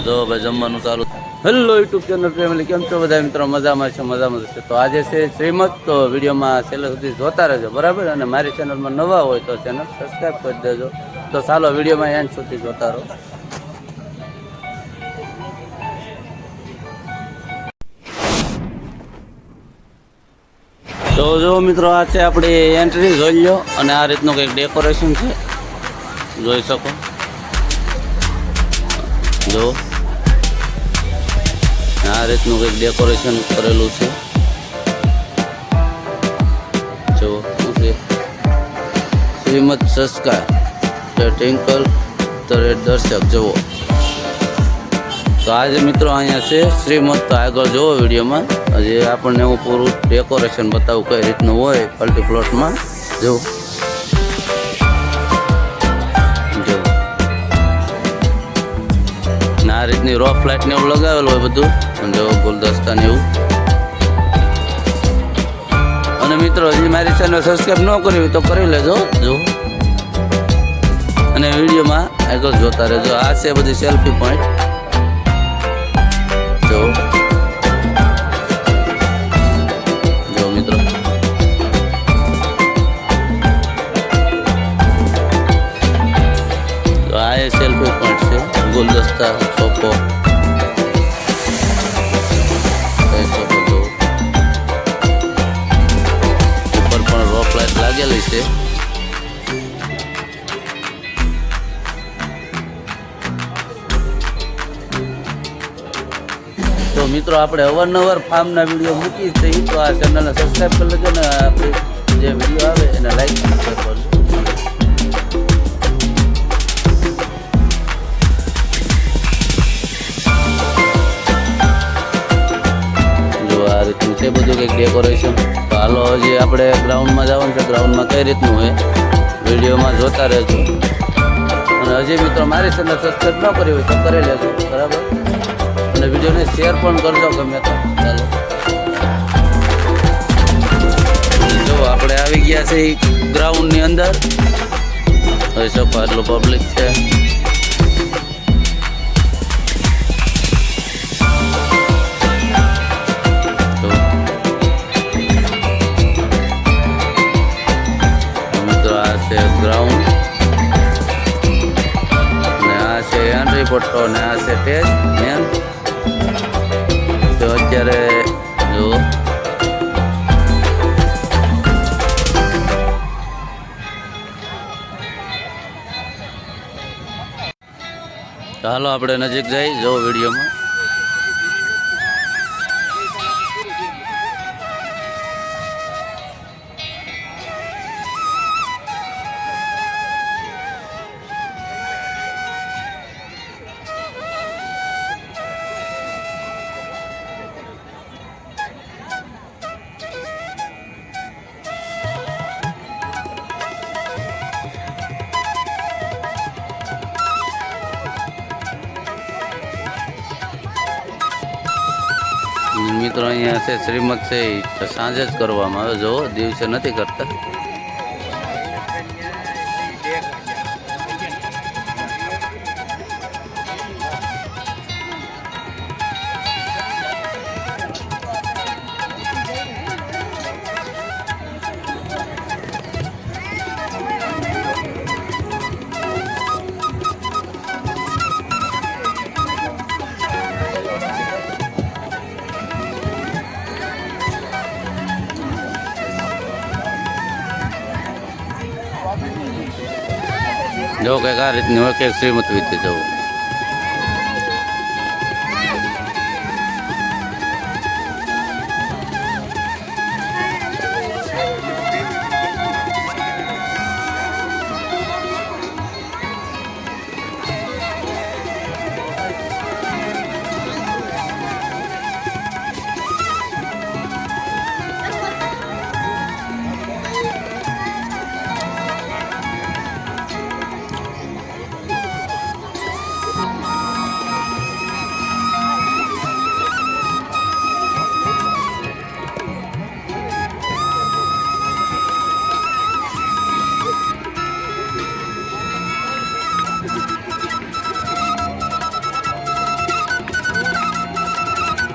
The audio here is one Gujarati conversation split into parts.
જો ભાઈ જમવાનું ચાલુ. હેલો યુટ્યુબ ચેનલ ફેમિલી, કેમ છો બધા મિત્રો? મજામાં છે, મજામાં છે. તો આજે છે શ્રીમત, તો વિડીયોમાં છેલ્લે સુધી જોતા રહેજો, બરાબર? અને મારી ચેનલમાં નવા હોય તો ચેનલ સબસ્ક્રાઈબ કરી દેજો. તો ચાલો વિડીયોમાં એન્ડ સુધી જોતા રહો. તો જો મિત્રો, આ છે આપણી એન્ટ્રી, જોઈ લો. અને આ રીતનું કંઈક ડેકોરેશન છે, જોઈ શકો. જો આ રીતનું કંઈક ડેકોરેશન કરેલું છે. જો શું છે? શ્રીમત સંસ્કાર ટિંકલ દર્શક જુઓ. તો આજે મિત્રો અહીંયા છે શ્રીમત. તો આગળ જુઓ વિડીયોમાં, હજી આપણને હું પૂરું ડેકોરેશન બતાવું કઈ રીતનું હોય પલ્ટી પ્લોટમાં. જો આ રીતની રોક લાઇટ ને એવું લગાવેલું હોય બધું, જો ગુલદસ્તા ને એવું. અને મિત્રો, હજી મારી ચેનલ સબસ્ક્રાઈબ ન કરી હોય તો કરી લેજો. જો અને વિડીયોમાં આગળ જોતા રહેજો. આ છે બધી સેલ્ફી પોઈન્ટ. જો જો મિત્રો, આ એ સેલ્ફી પોઈન્ટ છે. ગુલદસ્તા, સોફો, ઉપર પણ રોક લાઈટ લાગેલી છે. તો મિત્રો, આપણે અવારનવાર ફાર્મના વિડીયો મૂકી છીએ, તો આ ચેનલને સબસ્ક્રાઈબ કરી લેજો ને આપણે જે વિડીયો આવે એને લાઈક શેર કરજો. આ રીતનું છે બધું કંઈક ડેકોરેશન. તો હાલો, હજી આપણે ગ્રાઉન્ડમાં જવાનું છે. ગ્રાઉન્ડમાં કઈ રીતનું હોય વિડીયોમાં જોતા રહેજો. અને હજી મિત્રો મારી ચેનલ સબસ્ક્રાઈબ ન કરી હોય તો કરી લેજો, બરાબર? અને વિડીયોને શેર પણ કરજો ગમે તો. ચાલો, જો આપણે આવી ગયા છે ગ્રાઉન્ડની અંદર. હવે સપા આટલું પબ્લિક છે. ગ્રાઉન્ડ ને આ છે એન્ટ્રી પટ્ટો ને આ છે ટેસ્ટ મેન. તો અત્યારે જો ચાલો આપણે નજીક જઈ જો વિડીયોમાં. મિત્રો, અહીંયા છે શ્રીમત છે, તો સાંજે જ કરવામાં આવે. જો દિવસે નથી કરતા. જો કંઈક આ રીતની હોય કે શ્રીમત વિશે જવું.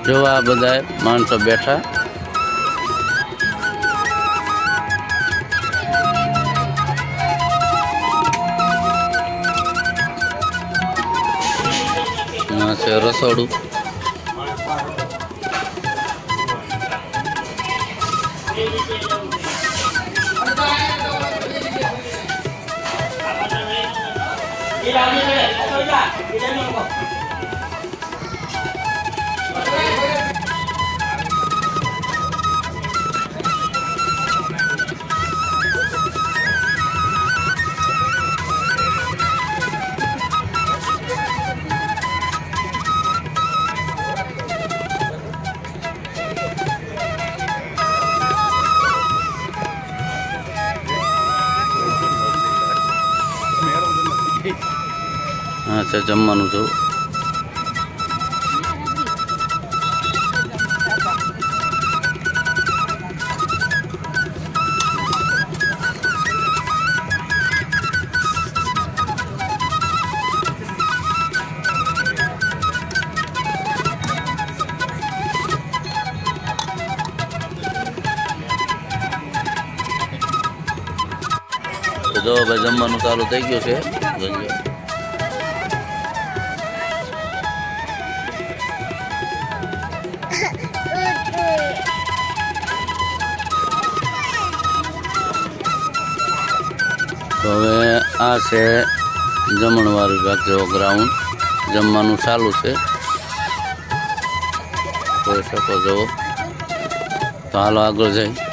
જો આ બધા માણસો બેઠા. આ છે રસોડું. હા છે જમવાનું છું. તો જો ભાઈ જમવાનું ચાલુ થઈ ગયું છે. જોજો. તો હવે આ છે જમણવાર વિભાગ જેવો ગ્રાઉન્ડ. જમવાનું ચાલુ છે, જોઈ શકો છો. તો હાલો આગળ જઈ.